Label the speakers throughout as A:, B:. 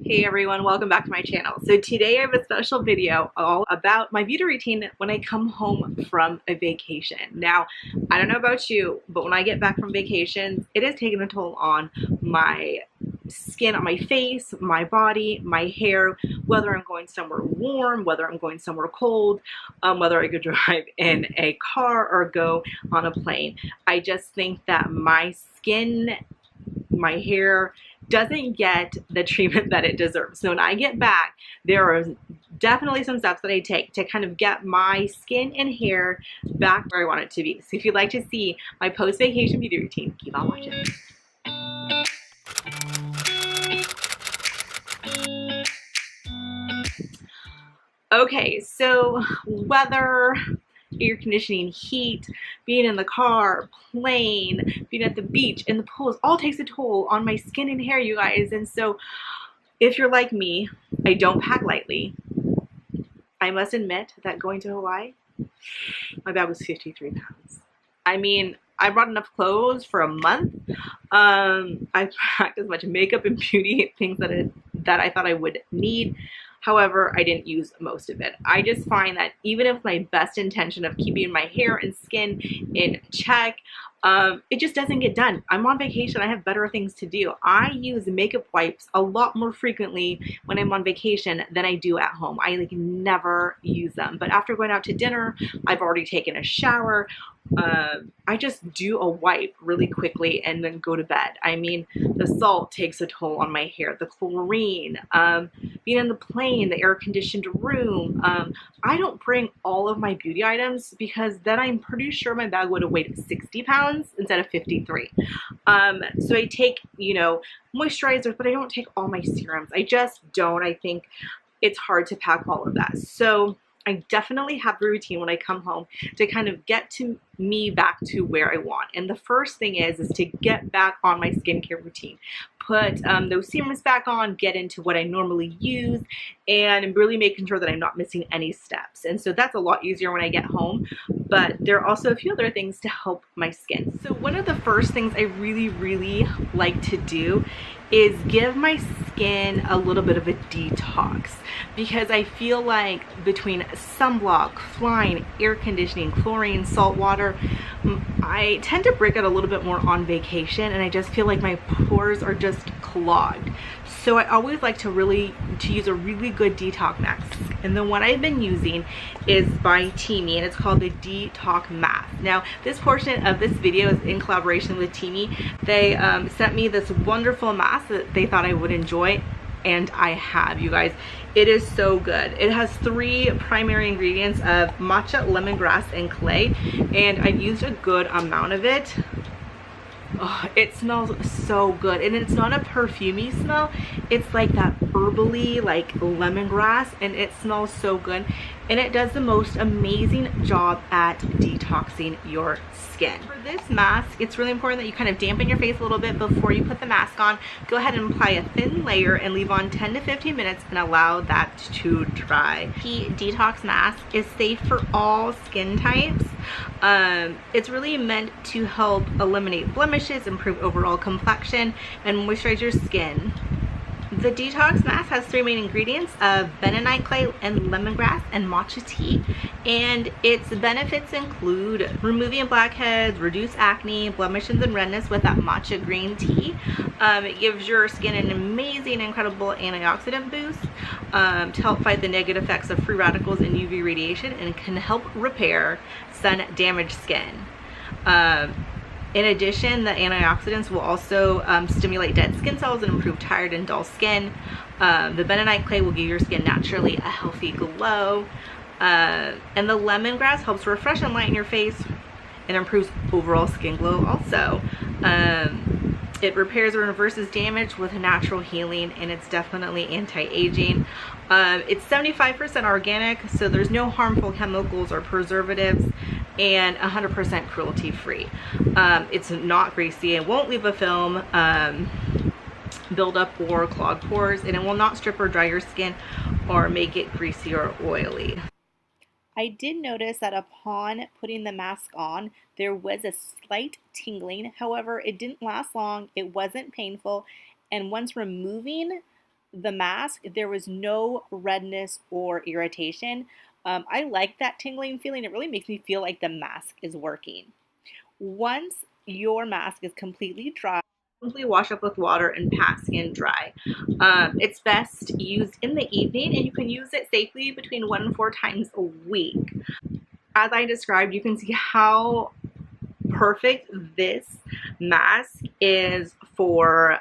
A: Hey everyone, welcome back to my channel. So today I have a special video all about my beauty routine when I come home from a vacation. Now, I don't know about you, but when I get back from vacations, it has taken a toll on my skin, on my face, my body, my hair, whether I'm going somewhere warm, whether I'm going somewhere cold, whether I could drive in a car or go on a plane. I just think that my skin, my hair doesn't get the treatment that it deserves. So when I get back, there are definitely some steps that I take to kind of get my skin and hair back where I want it to be. So if you'd like to see my post-vacation beauty routine, keep on watching. Okay, so weather, air conditioning, heat, being in the car, plane, being at the beach, in the pools, all takes a toll on my skin and hair, you guys. And so if you're like me, I don't pack lightly. I must admit that going to Hawaii, my bag was 53 pounds. I mean, I brought enough clothes for a month. I packed as much makeup and beauty things that I thought I would need. However, I didn't use most of it. I just find that even with my best intention of keeping my hair and skin in check, it just doesn't get done. I'm on vacation. I have better things to do. I use makeup wipes a lot more frequently when I'm on vacation than I do at home. I never use them. But after going out to dinner, I've already taken a shower. I just do a wipe really quickly and then go to bed. I mean, the salt takes a toll on my hair, the chlorine, being in the plane, the air-conditioned room. I don't bring all of my beauty items because then I'm pretty sure my bag would have weighed 60 pounds instead of 53. So I take, moisturizers, but I don't take all my serums. I just don't. I think it's hard to pack all of that. So I definitely have a routine when I come home to kind of get to me back to where I want. And the first thing is to get back on my skincare routine. Put those serums back on, get into what I normally use, and really making sure that I'm not missing any steps. And so that's a lot easier when I get home, but there are also a few other things to help my skin. So one of the first things I really like to do is give my skin a little bit of a detox, because I feel like between sunblock, flying, air conditioning, chlorine, salt water, I tend to break out a little bit more on vacation, and I just feel like my pores are just clogged. So I always like to use a really good detox mask. And the one I've been using is by Teami, and it's called the Detox Mask. Now, this portion of this video is in collaboration with Teami. They sent me this wonderful mask that they thought I would enjoy, and I have, you guys. It is so good. It has 3 primary ingredients of matcha, lemongrass, and clay, and I've used a good amount of it. Oh, it smells so good, and it's not a perfumey smell. It's like that herbally, like lemongrass, and it smells so good, and it does the most amazing job at detoxing your skin. For this mask, it's really important that you kind of dampen your face a little bit before you put the mask on. Go ahead and apply a thin layer and leave on 10 to 15 minutes and allow that to dry. The detox mask is safe for all skin types. It's really meant to help eliminate blemishes, improve overall complexion, and moisturize your skin. The detox mask has 3 main ingredients of bentonite clay and lemongrass and matcha tea, and its benefits include removing blackheads, reduce acne, blemishes, and redness with that matcha green tea. It gives your skin an amazing, incredible antioxidant boost to help fight the negative effects of free radicals and UV radiation, and can help repair sun-damaged skin. In addition, the antioxidants will also stimulate dead skin cells and improve tired and dull skin. The bentonite clay will give your skin naturally a healthy glow. And the lemongrass helps refresh and lighten your face and improves overall skin glow also. It repairs or reverses damage with natural healing, and it's definitely anti-aging. It's 75% organic, so there's no harmful chemicals or preservatives, and 100% cruelty free. It's not greasy, it won't leave a film, build up or clog pores, and it will not strip or dry your skin or make it greasy or oily. I did notice that upon putting the mask on, there was a slight tingling. However, it didn't last long, it wasn't painful, and once removing the mask, there was no redness or irritation. I like that tingling feeling. It really makes me feel like the mask is working. Once your mask is completely dry, simply wash up with water and pat skin dry. It's best used in the evening, and you can use it safely between 1 and 4 times a week. As I described, you can see how perfect this mask is for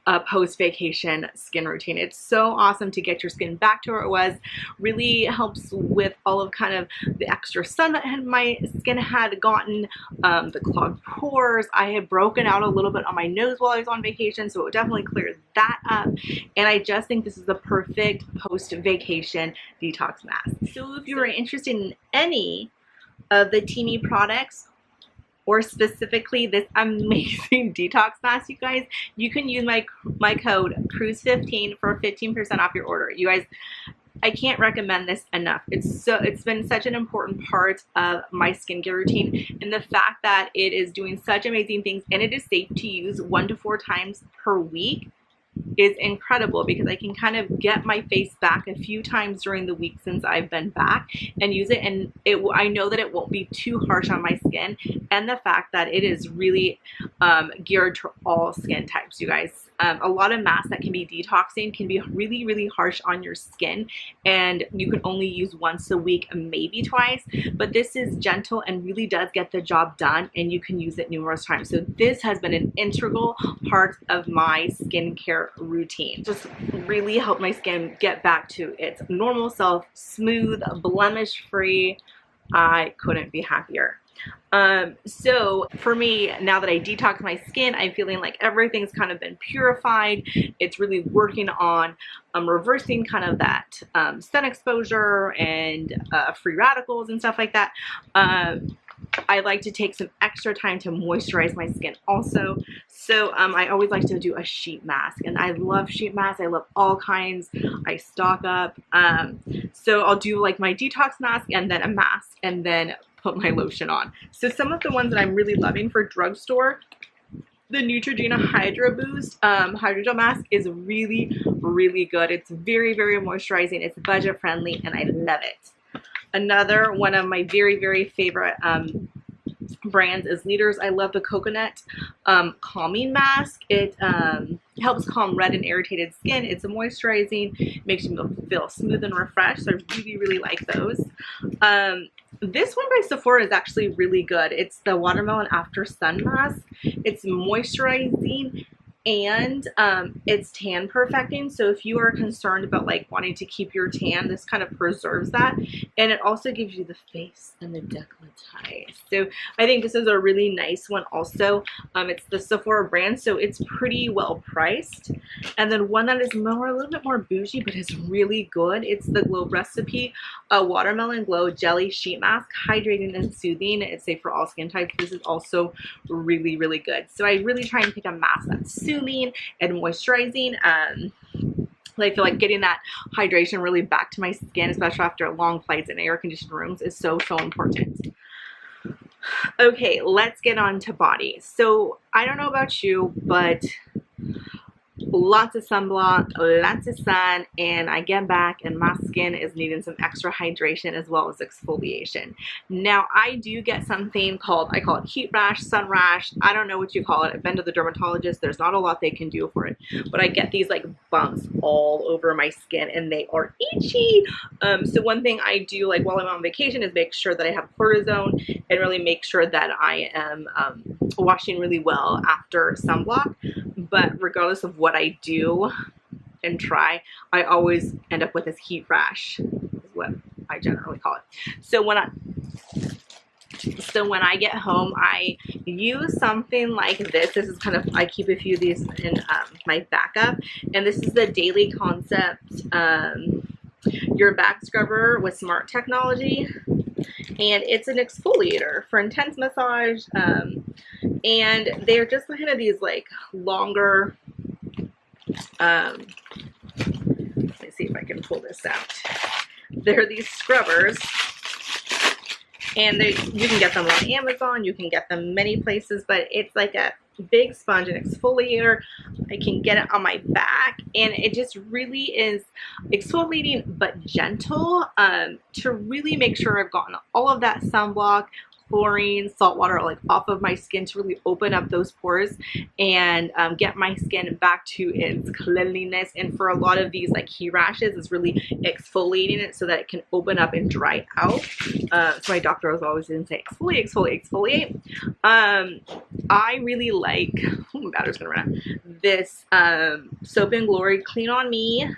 A: a post-vacation skin routine. It's so awesome to get your skin back to where it was. Really helps with all of kind of the extra sun that my skin had gotten, the clogged pores. I had broken out a little bit on my nose while I was on vacation, so it definitely cleared that up. And I just think this is the perfect post-vacation detox mask. So if you are interested in any of the Teami products, or specifically this amazing detox mask, you guys, you can use my code Kruz15 for 15% off your order. You guys, I can't recommend this enough. It's been such an important part of my skincare routine, and the fact that it is doing such amazing things and it is safe to use 1 to 4 times per week is incredible, because I can kind of get my face back a few times during the week since I've been back and use it, and I know that it won't be too harsh on my skin, and the fact that it is really geared to all skin types, you guys. A lot of masks that can be detoxing can be really, really harsh on your skin, and you can only use once a week, maybe twice, but this is gentle and really does get the job done, and you can use it numerous times. So this has been an integral part of my skincare routine. Just really helped my skin get back to its normal self, smooth, blemish free. I couldn't be happier. So for me, now that I detox my skin, I'm feeling like everything's kind of been purified. It's really working on reversing kind of that sun exposure and free radicals and stuff like that. I like to take some extra time to moisturize my skin also. So I always like to do a sheet mask, and I love sheet masks. I love all kinds. I stock up. So I'll do like my detox mask and then a mask and then put my lotion on. So some of the ones that I'm really loving for drugstore, the NEUTROGENA Hydro Boost Hydrogel mask is really, really good. It's very, very moisturizing. It's budget friendly, and I love it. Another one of my very, very favorite brands is Leaders. I love the coconut calming mask. It helps calm red and irritated skin. It's moisturizing, makes you feel smooth and refreshed. So I really, really like those. This one by Sephora is actually really good. It's the Watermelon After Sun Mask. It's moisturizing and it's tan perfecting. So if you are concerned about like wanting to keep your tan, this kind of preserves that, and it also gives you the face and the décolleté. So I think this is a really nice one also. It's the Sephora brand, so it's pretty well priced. And then one that is a little bit more bougie, but is really good. It's the Glow Recipe Watermelon Glow Jelly Sheet Mask, hydrating and soothing. It's safe for all skin types. This is also really, really good. So I really try and pick a mask that's soothing and moisturizing. I feel like getting that hydration really back to my skin, especially after long flights in air-conditioned rooms, is so, so important. Okay, let's get on to body. So I don't know about you, but lots of sunblock, lots of sun, and I get back and my skin is needing some extra hydration as well as exfoliation. Now I do get something called, I call it heat rash, sun rash. I don't know what you call it. I've been to the dermatologist. There's not a lot they can do for it, but I get these like bumps all over my skin and they are itchy. So one thing I do like while I'm on vacation is make sure that I have cortisone and really make sure that I am washing really well after sunblock. But regardless of what I do and try, I always end up with this heat rash, is what I generally call it. So when I get home, I use something like this. This is kind of, I keep a few of these in my backup, and this is the Daily Concept Your Back Scrubber with Smart Technology, and it's an exfoliator for intense massage. And they're just kind of these like longer, let me see if I can pull this out. They're these scrubbers, and you can get them on Amazon, you can get them many places, but it's like a big sponge and exfoliator. I can get it on my back, and it just really is exfoliating but gentle, to really make sure I've gotten all of that sunblock, chlorine, salt water like off of my skin, to really open up those pores and get my skin back to its cleanliness. And for a lot of these like heat rashes, it's really exfoliating it so that it can open up and dry out. So my doctor was always going to say exfoliate, exfoliate, exfoliate. I really like, my battery's gonna run out, this Soap and Glory Clean On Me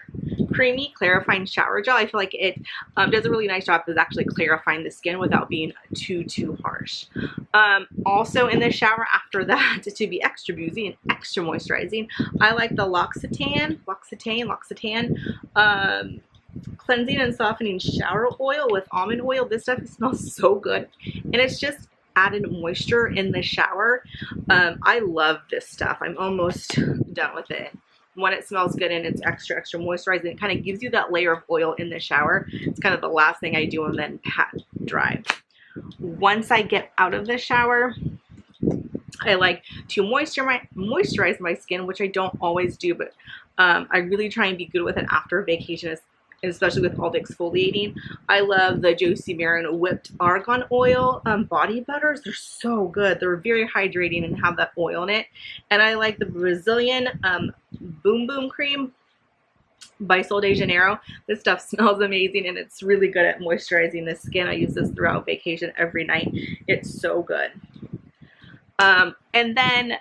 A: creamy clarifying shower gel. I feel like it does a really nice job of actually clarifying the skin without being too harsh. Also in the shower after that, to be extra boozy and extra moisturizing, I like the L'Occitane cleansing and softening shower oil with almond oil. This stuff smells so good, and it's just added moisture in the shower. I love this stuff. I'm almost done with it. When it smells good and it's extra moisturizing, it kind of gives you that layer of oil in the shower. It's kind of the last thing I do, and then pat dry. Once I get out of the shower, I like to moisturize my skin, which I don't always do, but I really try and be good with it after vacation, especially with all the exfoliating. I love the JOSIE MARAN whipped argan oil body butters. They're so good. They're very hydrating and have that oil in it. And I like the Brazilian Boom Boom cream by Sol de Janeiro. This stuff smells amazing, and it's really good at moisturizing the skin. I use this throughout vacation every night. It's so good. And then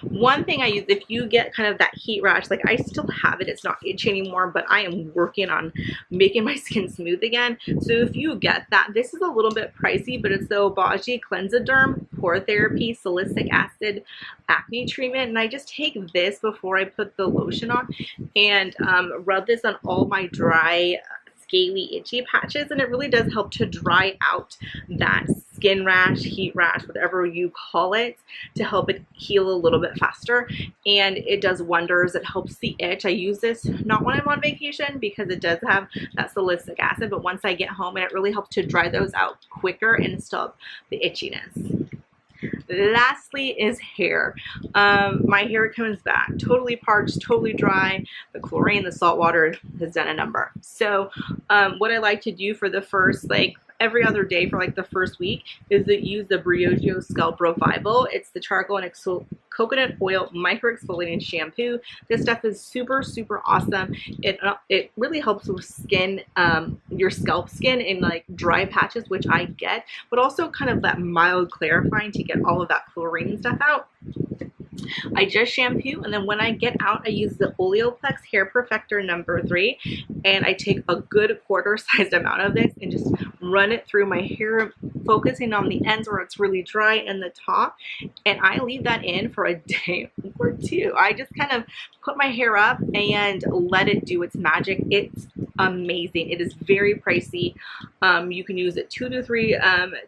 A: one thing I use, if you get kind of that heat rash, like I still have it, it's not itchy anymore, but I am working on making my skin smooth again. So if you get that, this is a little bit pricey, but it's the Obagi Cleansiderm Pore Therapy Salicylic Acid Acne Treatment. And I just take this before I put the lotion on and rub this on all my dry, scaly, itchy patches, and it really does help to dry out that skin rash, heat rash, whatever you call it, to help it heal a little bit faster. And it does wonders. It helps the itch. I use this not when I'm on vacation because it does have that salicylic acid, but once I get home, and it really helps to dry those out quicker and stop the itchiness. Lastly is hair. My hair comes back totally parched, totally dry. The chlorine, the salt water has done a number. So what I like to do for the first, like every other day for like the first week, is to use the BRIOGEO Scalp Revival. It's the charcoal and coconut oil micro-exfoliating shampoo. This stuff is super awesome. It really helps with skin, your scalp skin in like dry patches, which I get, but also kind of that mild clarifying to get all of that chlorine stuff out. I just shampoo, and then when I get out, I use the Olaplex Hair Perfector #3, and I take a good quarter-sized amount of this and just run it through my hair, focusing on the ends where it's really dry and the top, and I leave that in for a day or two. I just kind of put my hair up and let it do its magic. It's amazing. It is very pricey. You can use it 2 to 3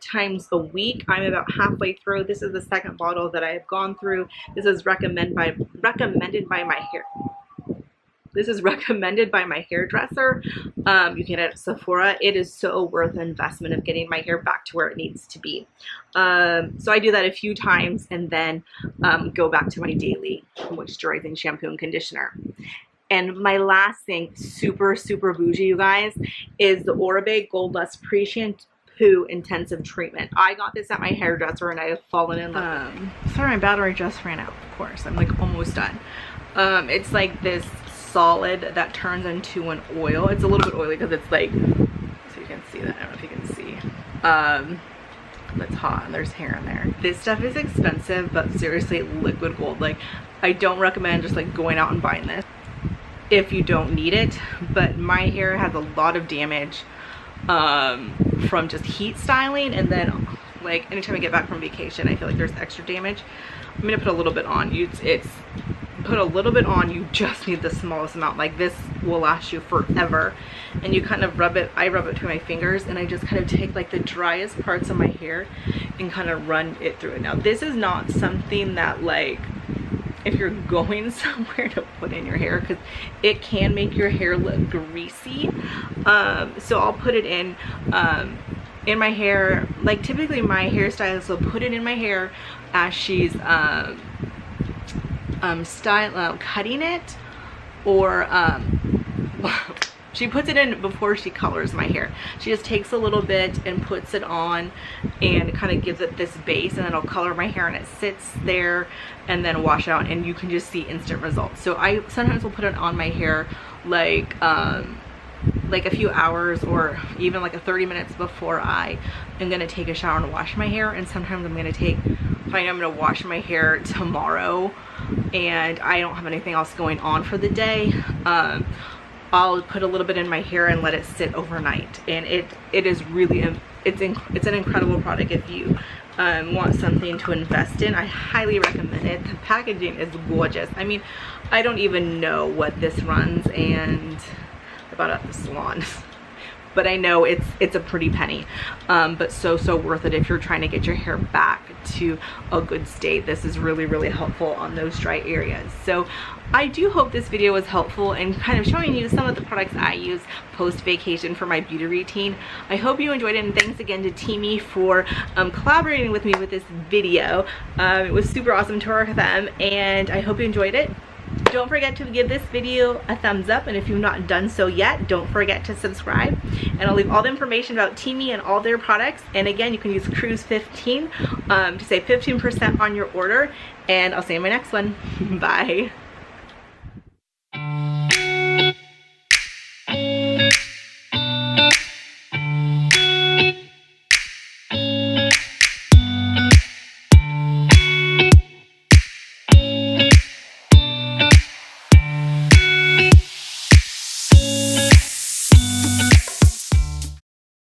A: times a week. I'm about halfway through. This is the second bottle that I have gone through. This is recommended by my hair. This is recommended by my hairdresser. You can get it at SEPHORA. It is so worth the investment of getting my hair back to where it needs to be. So I do that a few times and then go back to my daily moisturizing shampoo and conditioner. And my last thing, super bougie, you guys, is the Oribe Gold Lust Pre-Shampoo Intensive Treatment. I got this at my hairdresser and I have fallen in love. Sorry, my battery just ran out, of course. I'm like almost done. It's like this solid that turns into an oil. It's a little bit oily because it's like, so you can see that. I don't know if you can see. That's hot and there's hair in there. This stuff is expensive, but seriously, liquid gold. Like, I don't recommend just like going out and buying this if you don't need it, but my hair has a lot of damage from just heat styling, and then like anytime I get back from vacation I feel like there's extra damage. I'm gonna put a little bit on. Put a little bit on. You just need the smallest amount. Like, this will last you forever, and you kind of rub it. I rub it between my fingers, and I just kind of take like the driest parts of my hair and kind of run it through it. Now, this is not something that, like, if you're going somewhere to put in your hair, because it can make your hair look greasy. So I'll put it in my hair. Like, typically my hairstylist will put it in my hair as she's cutting it, or she puts it in before she colors my hair. She just takes a little bit and puts it on and kind of gives it this base, and then I'll color my hair and it sits there, and then wash out, and you can just see instant results. So I sometimes will put it on my hair like a few hours or even like 30 minutes before I am gonna take a shower and wash my hair. And sometimes I'm gonna wash my hair tomorrow and I don't have anything else going on for the day, I'll put a little bit in my hair and let it sit overnight, and it is really it's an incredible product. If you want something to invest in, I highly recommend it. The packaging is gorgeous. I mean, I don't even know what this runs, and I bought it at the salon but I know it's a pretty penny, but so worth it if you're trying to get your hair back to a good state. This is really helpful on those dry areas. So I do hope this video was helpful in kind of showing you some of the products I use post vacation for my beauty routine. I hope you enjoyed it, and thanks again to Teami for collaborating with me with this video. It was super awesome to work with them, and I hope you enjoyed it. Don't forget to give this video a thumbs up, and if you've not done so yet, don't forget to subscribe. And I'll leave all the information about Teami and all their products. And again, you can use Kruz 15 to save 15% on your order. And I'll see you in my next one. Bye.